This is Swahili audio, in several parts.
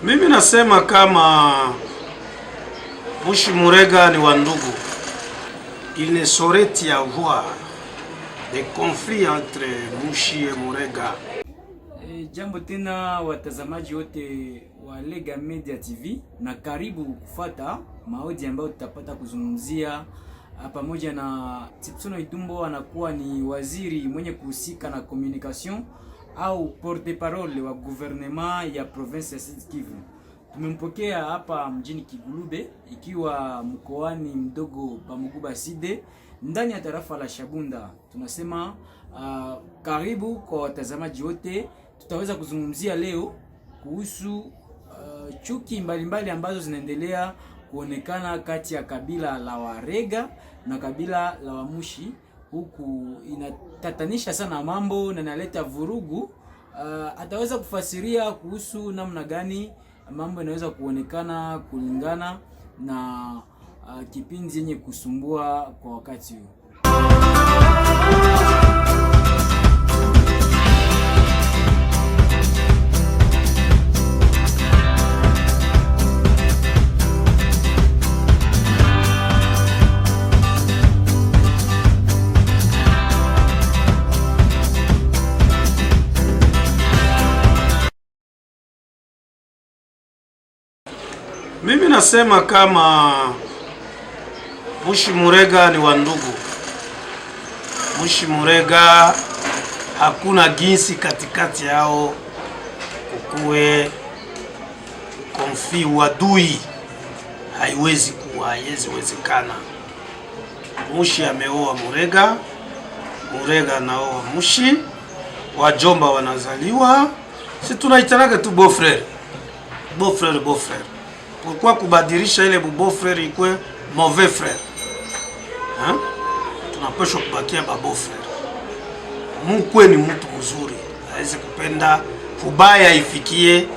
Mimi nasema kama Mushi Murega ni wandugu. Il ne saurait y avoir de conflit entre Mushi et Murega. Jambo tena watazamaji wote wa Lega Media TV, na karibu kufata maoni ambayo tutapata kuzungumzia pamoja na Tipsono Itumbo. Anakuwa ni waziri mwenye kuhusika na communication au porte-parole wa gouvernement ya province ya Sud Kivu. Tumempokea hapa mjini Kigulube, ikiwa mkoani mdogo Bamuguba Side, ndani ya tarafa la Shabunda. Tunasema karibu kwa watazamaji wote. Tutaweza kuzungumzia leo kuhusu chuki mbalimbali ambazo zinaendelea kuonekana kati ya kabila la Warega na kabila la Wamushi. Huku inatatanisha sana mambo na inaleta vurugu. Ataweza kufasiria kuhusu namna gani mambo inaweza kuonekana kulingana na kipindi yenye kusumbua kwa wakati huu. Mimi nasema kama Mushi Murega ni wandugu. Mushi Murega hakuna jinsi katikati yao kukue konfi wadui, haiwezi wezekana. Mushi ameoa Murega, Murega naoa Mushi, wajomba wanazaliwa, si tunaitanaga tu beau frère. Beau frère, beau frère. Pourquoi kubadilisha ile beau frère ikwe mauvais frère? Hein? Tunapaswa kubakia beau frère. Mkwe ni mtu mzuri, hawezi kupenda kubaya ifikie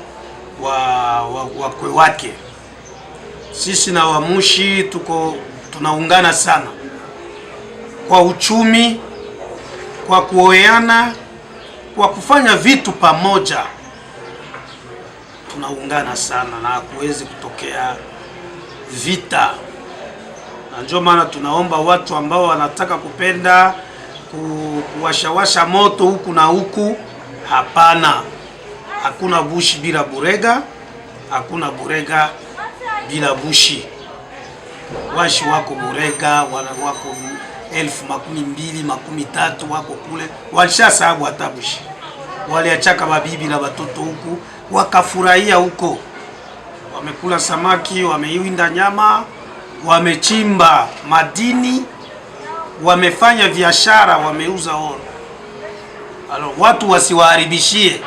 wakwe wake. Sisi na Wamushi tunaungana sana kwa uchumi, kwa kuoeana, kwa kufanya vitu pamoja. Tunaungana sana na hakuwezi kutokea vita. Na ndio maana tunaomba watu ambao wanataka kupenda kuwashawasha moto huku na huku, hapana. Hakuna Bushi bila Burega, hakuna Burega bila Bushi. Washi wako Burega, wako 12,000 wako kule, walishasahabu hata Bushi. Waliachaka mabibi na watoto huku, wakafurahia huko. Wamekula samaki, wameiwinda nyama, wamechimba madini, wamefanya biashara, wameuza oro. Alors watu wasiwaharibishie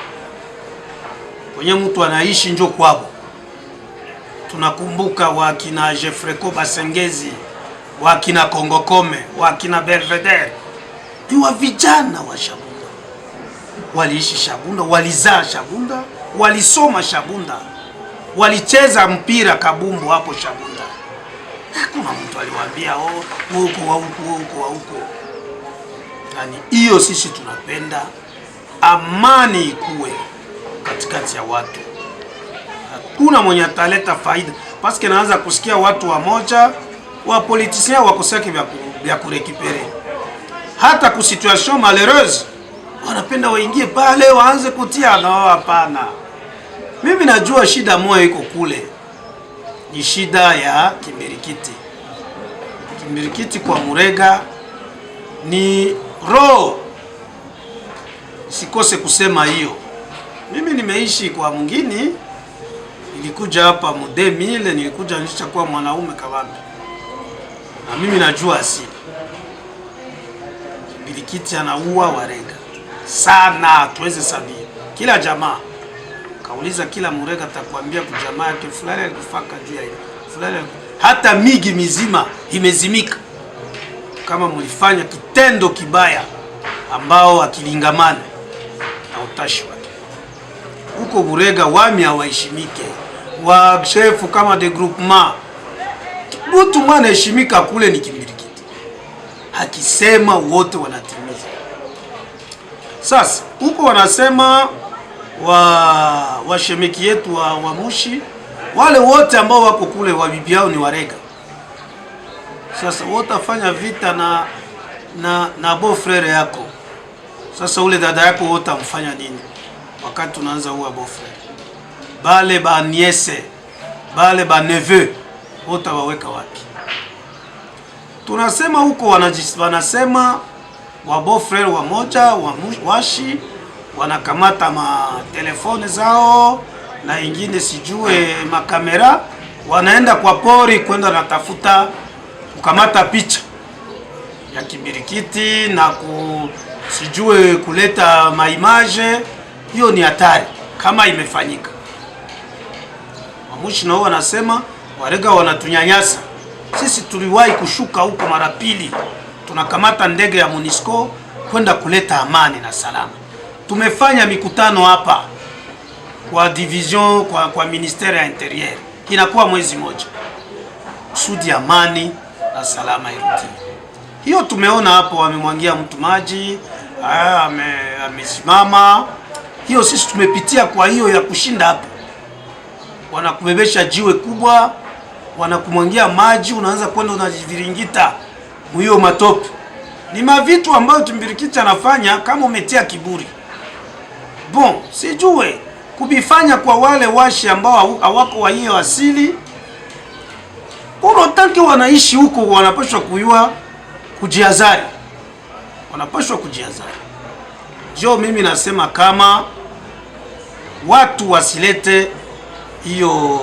kwenye mtu anaishi njo kwabo. Tunakumbuka wakina Jeffreko Basengezi, wakina Kongokome, wakina Belvedere, ni wa vijana wa Shabunda. Waliishi Shabunda, walizaa Shabunda, walisoma Shabunda, walicheza mpira kabumbu hapo Shabunda. Hakuna mtu aliwaambia huko. Yani hiyo sisi tunapenda amani ikuwe katikati ya watu. Hakuna mwenye ataleta faida. Paske naanza kusikia watu wamoja wa politiciens wakosaki vya kurekipere. Hata ku situation malheureuse wanapenda waingie pale waanze kutia. No, hapana. Mimi najua shida moja iko kule. Ni shida ya kimbirikiti. Kimbirikiti kwa Murega ni roho. Sikose kusema hiyo. Mimi nimeishi kwa mwingine. Nilikuja hapa mu 2000, nilikuja nishakuwa mwanaume kabambi. Na mimi najua asili. Kimbirikiti anaua Warega sana, tuweze sabia. Kila jamaa kauliza, kila Murega atakwambia kujamaa yake fulani alikufaka juu ya hiyo. Fulani hata migi mizima imezimika kama mlifanya kitendo kibaya ambao akilingamana na utashi wake. Huko Murega wami hawaheshimike. Wa chef kama de groupement, mtu mwana heshimika kule ni Kimbirikiti. Hakisema wote wanatimiza. Sasa huko wanasema wa shemeki yetu wa Mushi, wale wote ambao wako kule wa bibi yao ni Warega. Sasa wote afanya vita na beau frere yako. Sasa ule dada yako wote amfanya nini wakati tunaanza huwa beau frere? Bale ba niese, bale ba neveu wote waweka wapi? Tunasema huko wanasema wa beau frere wa moja washi wanakamata ma telefone zao na ingine sijue makamera, wanaenda kwa pori kwenda natafuta kukamata picha ya kimbirikiti na sijue kuleta maimage. Hiyo ni hatari kama imefanyika. Wamushi nao wanasema Warega wanatunyanyasa. Sisi tuliwahi kushuka huko mara pili, tunakamata ndege ya MONUSCO kwenda kuleta amani na salama. Tumefanya mikutano hapa kwa division kwa ministère ya interieur, inakuwa mwezi moja kusudi amani na salama irudi. Hiyo tumeona hapo, wamemwangia mtu maji, amesimama. Hiyo sisi tumepitia kwa hiyo ya kushinda hapo. Wanakubebesha jiwe kubwa, wanakumwangia maji, unaanza kwenda unajiviringita hiyo matope. Ni mavitu ambayo Kimbirikiti anafanya kama umetia kiburi. Bon, sijue kubifanya kwa wale washi ambao hawako wa hiyo asili. Tanki wanaishi huko, wanapaswa kuyua kujiazari. Wanapaswa kujiazari. Jo, mimi nasema kama watu wasilete hiyo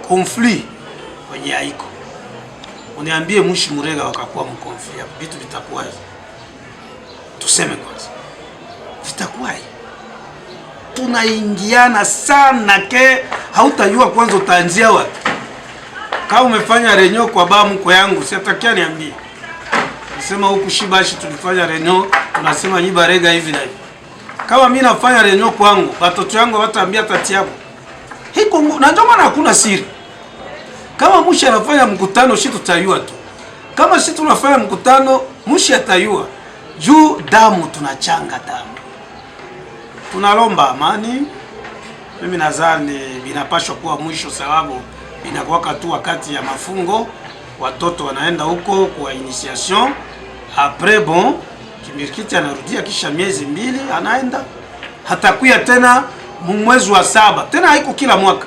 konfli kwenye haiko. Uniambie Mushi Murega wakakuwa mkonfli, vitu vitakuwa hivi. Tuseme kwanza, vitakuwa hivi. Tunaingiana sana ke hautajua kwanza utaanzia wapi. Kama umefanya renyo kwa baba mko yangu, siatakia niambie. Nasema huku Shibashi tulifanya renyo, tunasema Nyibarega hivi na hivi. Kama mimi nafanya renyo kwangu, watoto wangu wataambia tati yako. Hiko na ndio maana hakuna siri. Kama Mushi anafanya mkutano, shi tutayua tu. Kama shi tunafanya mkutano, Mushi atayua. Juu damu tunachanga damu. Tunalomba amani. Mimi nadhani binapaswa kuwa mwisho, sababu inakuwa tu wakati ya mafungo, watoto wanaenda huko kwa initiation. Après bon, Kimbirikiti anarudia kisha miezi 2 anaenda. Hatakuya tena mwezi wa 7. Tena haiko kila mwaka.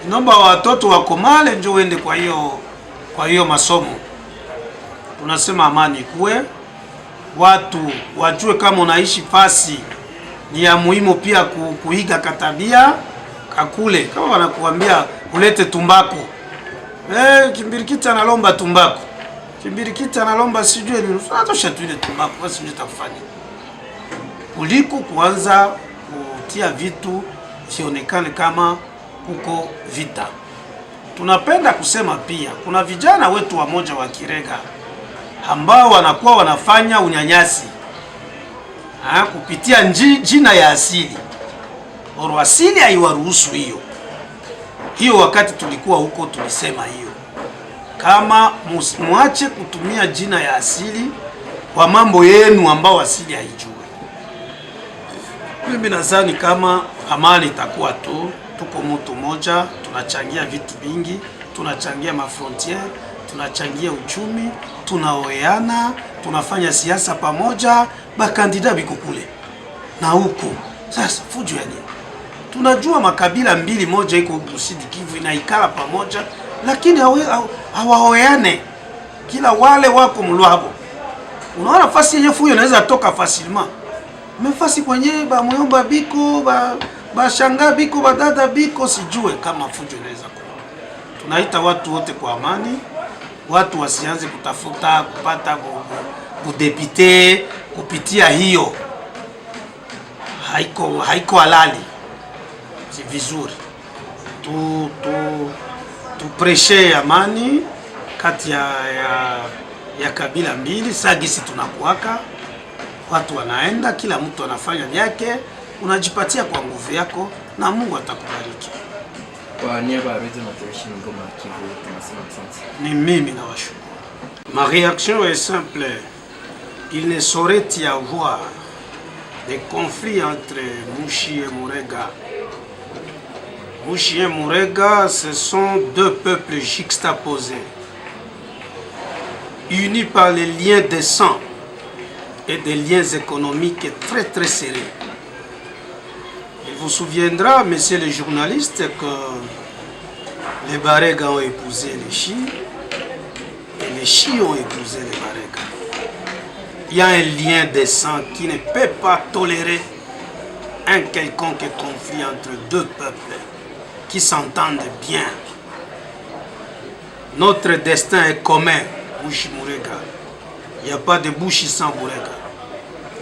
Naomba watoto wakomale ndio waende kwa hiyo masomo. Tunasema amani kuwe, watu wajue kama unaishi fasi ni ya muhimu pia kuiga katabia kakule. Kama wanakuambia ulete tumbako, Kimbirikiti analomba tumbako, Kimbirikiti analomba sijue nini, tunatosha tu ile tumbako basi ndio takufanya. Kuliko kuanza kutia vitu sionekane kama kuko vita. Tunapenda kusema pia kuna vijana wetu wamoja wa Kirega ambao wanakuwa wanafanya unyanyasi kupitia jina ya asili. Oro asili haiwaruhusu hiyo. Wakati tulikuwa huko tulisema hiyo, kama muache kutumia jina ya asili kwa mambo yenu ambao asili haijui. Mimi nadhani kama amani itakuwa tuko mtu moja, tunachangia vitu vingi, tunachangia mafrontiere, tunachangia uchumi, tunaoeana, tunafanya siasa pamoja, bakandida biko kule na huko. Sasa fujo ya nini? Tunajua makabila mbili, moja iko Kusini Kivu inaikala pamoja, lakini hawaoeane. Kila wale wako mlwabo. Unaona fasi yenye fuyo inaweza toka fasilima. Mefasi kwenye ba muyomba biko, ba shanga biko, ba dada biko, sijue kama fujo inaweza kuwa. Tunaita watu wote kwa amani. Watu wasianze kutafuta kupata kudepite kupitia hiyo. Haiko halali. Si vizuri. Tupreshe amani kati ya kabila mbili. Sagisi tunakuaka, watu wanaenda, kila mtu anafanya vyake, unajipatia kwa nguvu yako na Mungu atakubariki. Kwa niaba ya Radio Matériel Ngoma Kivu tunasema asante. Ni mimi na washukuru. Ma réaction est simple. Il ne saurait y avoir des conflits entre Mouchi et Mourega. Mouchi et Mourega, ce sont deux peuples juxtaposés, unis par les liens de sang et des liens économiques très serrés. Il vous souviendra, messieurs les journalistes, que les Barega ont épousé les Chi et les Chi ont épousé les Barega. Il y a un lien de sang qui ne peut pas tolérer un quelconque conflit entre deux peuples qui s'entendent bien. Notre destin est commun, Mouchi Mourega. Il n'y a pas de Bouchi sans Mourega.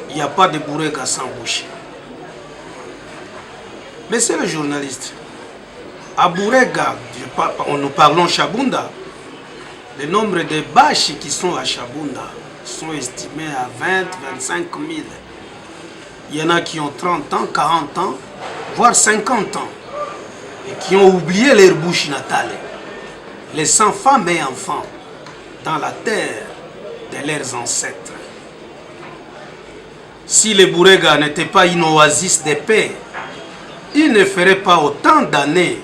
Il n'y a pas de Mourega sans Bouchi. Mais c'est le journaliste. À Mourega, nous parlons Chabunda. Le nombre de Bashi qui sont à Chabunda sont estimés à 20, 25 000. Il y en a qui ont 30 ans, 40 ans, voire 50 ans. Et qui ont oublié leur bouche natale, laissant femmes et enfants dans la terre de leurs ancêtres. Si les Bourega n'étaient pas une oasis de paix, ils ne feraient pas autant d'années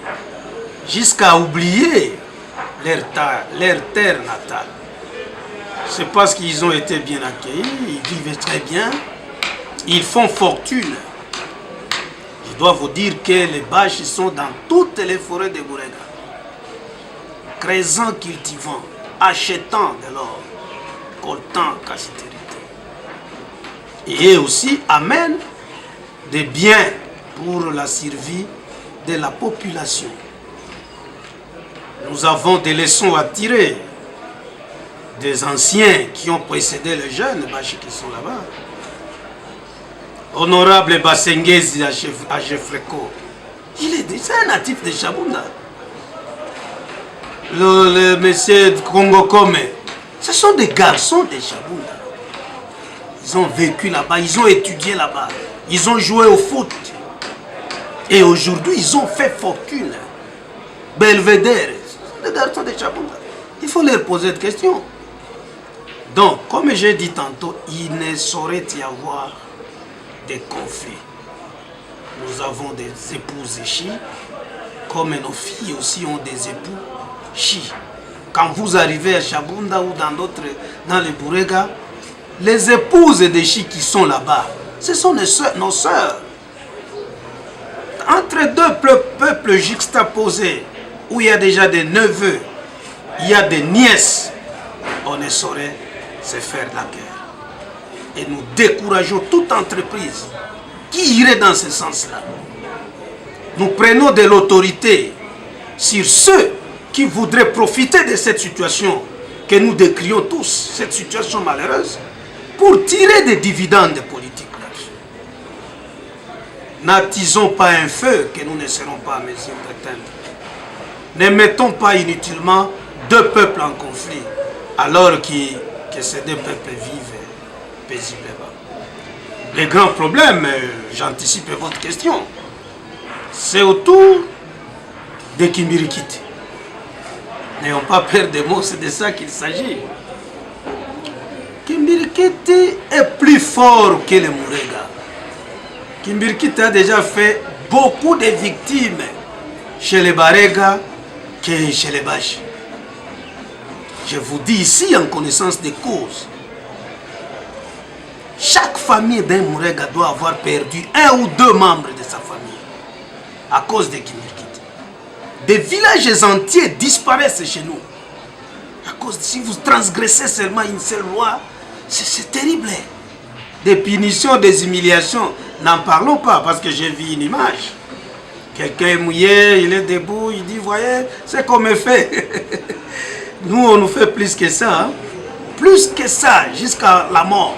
jusqu'à oublier leur terre natale. C'est parce qu'ils ont été bien accueillis, ils vivent très bien, ils font fortune. Je dois vous dire que les Baches sont dans toutes les forêts de Bourega, creusant, cultivant, achetant de l'or, coltant cassiterité. Et eux aussi amènent des biens pour la survie de la population. Nous avons des leçons à tirer des anciens qui ont précédé les jeunes Baches qui sont là-bas. Honorable Basengezi à Jeffreko, il est déjà un natif de Chabunda. Le monsieur Congo Kome, ce sont des garçons de Chabunda. Ils ont vécu là-bas, ils ont étudié là-bas, ils ont joué au foot. Et aujourd'hui, ils ont fait fortune. Belvédère, ce sont des garçons de Chabunda. Il faut leur poser des questions. Donc, comme j'ai dit tantôt, il ne saurait y avoir des conflits. Nous avons des épouses Chi, comme nos filles aussi ont des époux Chi. Quand vous arrivez à Chabunda ou dans les Bourega, les épouses des Chi qui sont là-bas, ce sont nos sœurs. Entre deux peuples juxtaposés, où il y a déjà des neveux, il y a des nièces, on ne saurait se faire la guerre. Et nous décourageons toute entreprise qui irait dans ce sens-là. Nous prenons de l'autorité sur ceux qui voudraient profiter de cette situation que nous décrions tous, cette situation malheureuse, pour tirer des dividendes politiques. N'attisons pas un feu que nous ne serons pas en mesure d'atteindre. Ne mettons pas inutilement deux peuples en conflit, alors que ces deux peuples vivent paisiblement. Le grand problème, j'anticipe votre question, c'est autour de Kimbirikiti. N'ayons pas peur des mots, c'est de ça qu'il s'agit. Kimbirikiti est plus fort que les Mourega. Kimbirikiti a déjà fait beaucoup de victimes chez les Barega que chez les Baches. Je vous dis ici en connaissance des causes. Chaque famille d'un Mourega doit avoir perdu un ou deux membres de sa famille à cause de Kimbirikiti. Des villages entiers disparaissent chez nous. À cause de, si vous transgressez seulement une seule loi, c'est terrible. Des punitions, des humiliations, n'en parlons pas parce que j'ai vu une image. Quelqu'un est mouillé, il est debout, il dit, voyez, c'est qu'on me fait. Nous, on nous fait plus que ça. Hein? Plus que ça, jusqu'à la mort.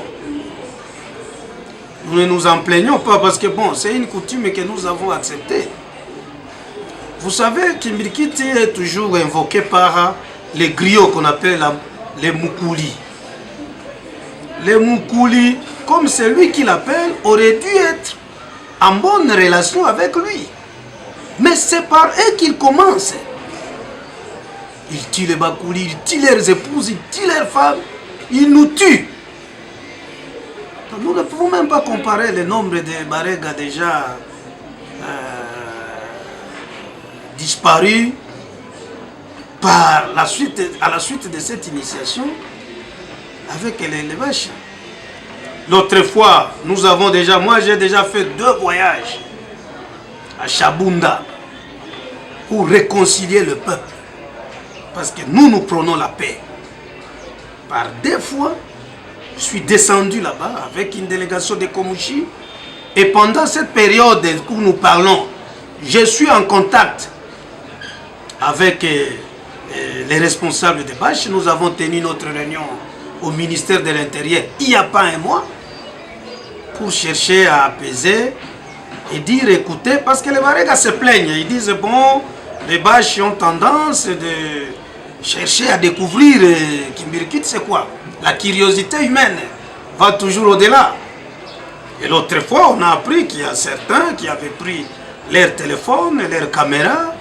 Nous ne nous en plaignons pas parce que bon, c'est une coutume que nous avons acceptée. Vous savez, Kimbirikiti est toujours invoqué par les griots qu'on appelle les Moukouli. Les Moukouli, comme c'est lui qui l'appelle, aurait dû être en bonne relation avec lui. Mais c'est par eux qu'il commence. Ils tuent les Bakouli, ils tuent leurs épouses, ils tuent leurs femmes, ils nous tuent. Nous ne pouvons même pas comparer le nombre de Barega déjà disparus à la suite de cette initiation avec les vaches. L'autre fois, moi j'ai déjà fait 2 voyages à Chabunda pour réconcilier le peuple. Parce que nous prenons la paix. Par 2 fois, je suis descendu là-bas avec une délégation de Komouchi. Et pendant cette période où nous parlons, je suis en contact avec les responsables des bâches. Nous avons tenu notre réunion au ministère de l'Intérieur il n'y a pas un mois pour chercher à apaiser et dire écoutez, parce que les Baregas se plaignent. Ils disent bon, les bâches ont tendance de chercher à découvrir Kimbirikit, c'est quoi? La curiosité humaine va toujours au-delà. Et l'autre fois, on a appris qu'il y a certains qui avaient pris leur téléphone et leur caméra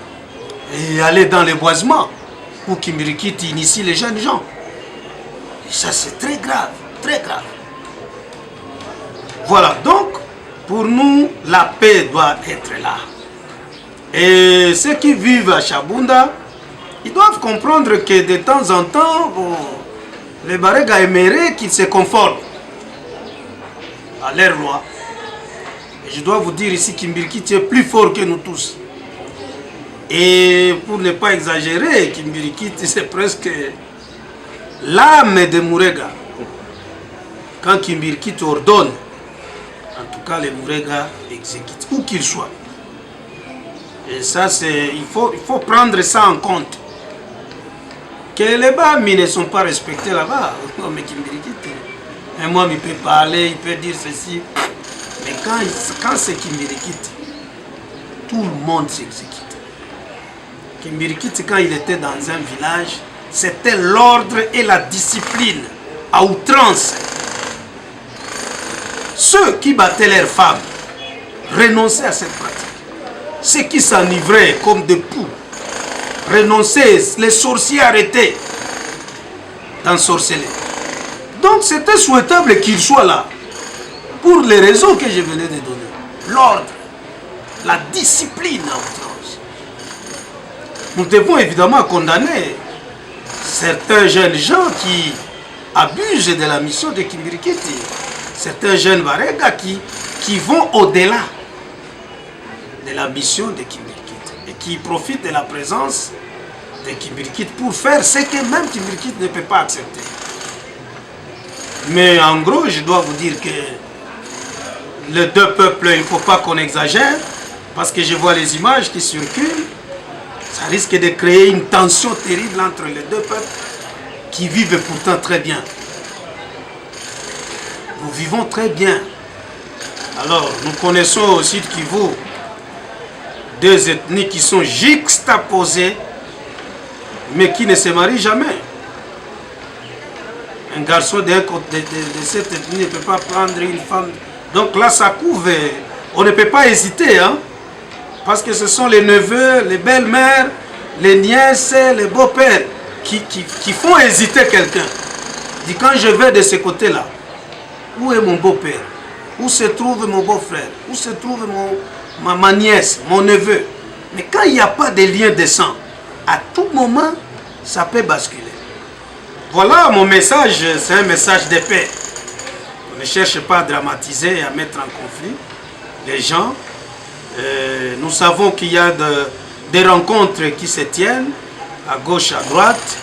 et allaient dans les boisements où Kimbirikit initie les jeunes gens. Et ça, c'est très grave, très grave. Voilà, donc, pour nous, la paix doit être là. Et ceux qui vivent à Chabunda, ils doivent comprendre que de temps en temps, les Baregas aimeraient qu'ils se conforment à leur loi. Et je dois vous dire ici Kimbirikit est plus fort que nous tous. Et pour ne pas exagérer, Kimbirikit c'est presque l'âme de Murega. Quand Kimbirikit ordonne, en tout cas les Murega exécutent, où qu'ils soient. Et ça, il faut prendre ça en compte. Que les Bami ne sont pas respectés là-bas. Mais Kimbirikit, et moi, il peut parler, il peut dire ceci. Mais quand c'est Kimbirikit, tout le monde s'exécute. Kimbirikit, quand il était dans un village, c'était l'ordre et la discipline à outrance. Ceux qui battaient leurs femmes renonçaient à cette pratique. Ceux qui s'enivraient comme des poux renonçaient, les sorciers arrêtaient d'ensorceler. Donc c'était souhaitable qu'il soit là pour les raisons que je venais de donner. L'ordre, la discipline à outrance. Nous devons évidemment condamner certains jeunes gens qui abusent de la mission de Kimbirikit. Certains jeunes Baregas qui vont au-delà de la mission de Kimbirikit et qui profitent de la présence de Kimbirikit pour faire ce que même Kimbirikit ne peut pas accepter. Mais en gros, je dois vous dire que les 2 peuples, il ne faut pas qu'on exagère, parce que je vois les images qui circulent, ça risque de créer une tension terrible entre les 2 peuples qui vivent pourtant très bien. Nous vivons très bien. Alors, nous connaissons au Sud Kivu 2 ethnies qui sont juxtaposées, mais qui ne se marient jamais. Un garçon de cette ethnie ne peut pas prendre une femme. Donc là, ça couvre. On ne peut pas hésiter, hein, parce que ce sont les neveux, les belles-mères, les nièces, les beaux-pères qui font hésiter quelqu'un. Dit quand je vais de ce côté-là, où est mon beau-père? Où se trouve mon beau-frère? Où se trouve ma nièce, mon neveu? Mais quand il n'y a pas de lien de sang, à tout moment, ça peut basculer. Voilà mon message, c'est un message de paix. On ne cherche pas à dramatiser et à mettre en conflit les gens. Nous savons qu'il y a des rencontres qui se tiennent à gauche, à droite,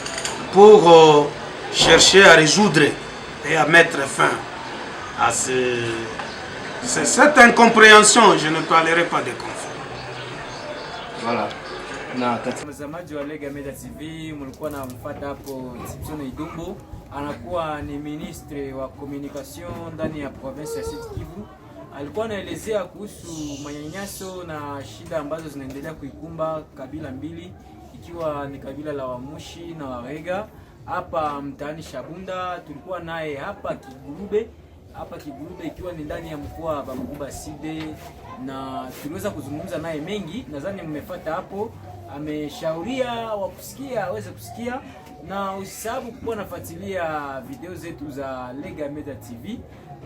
pour chercher à résoudre et à mettre fin à cette incompréhension. Je ne parlerai pas de conflit. Voilà. Na katika mtazamaji wa Lega Media TV, mlikuwa namfuata hapo Tipson Idumbo, anakuwa ni ministre wa communication ndani ya province ya Sud Kivu. Alikuwa anaelezea kuhusu manyanyaso na shida ambazo zinaendelea kuikumba kabila mbili, ikiwa ni kabila la Wamushi na Warega hapa mtaani Chabunda. Tulikuwa naye hapa Kigurube, ikiwa ni ndani ya mkoa wa Bamuguba Side, na tuliweza kuzungumza naye mengi. Nadhani mmefuata hapo, ameshauria wakusikia aweze kusikia, na usisahau kuwa nafuatilia video zetu za Lega Media TV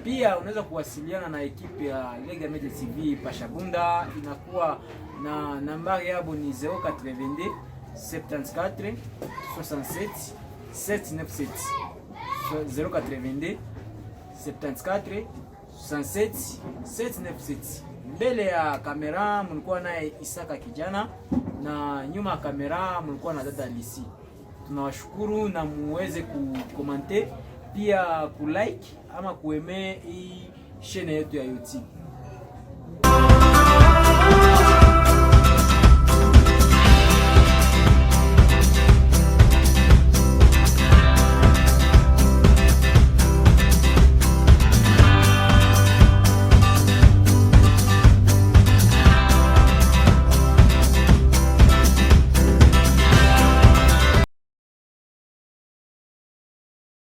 Pia unaweza kuwasiliana na ekipe ya Lega Media TV Pashabunda, inakuwa na nambari yabo ni 082 74 67 797 082 74 67 797. Mbele ya kamera mlikuwa naye Isaka Kijana na nyuma ya kamera mlikuwa na dada Lisi. Tunawashukuru na muweze kukomante pia kulike ama kueme hii channel yetu ya YouTube.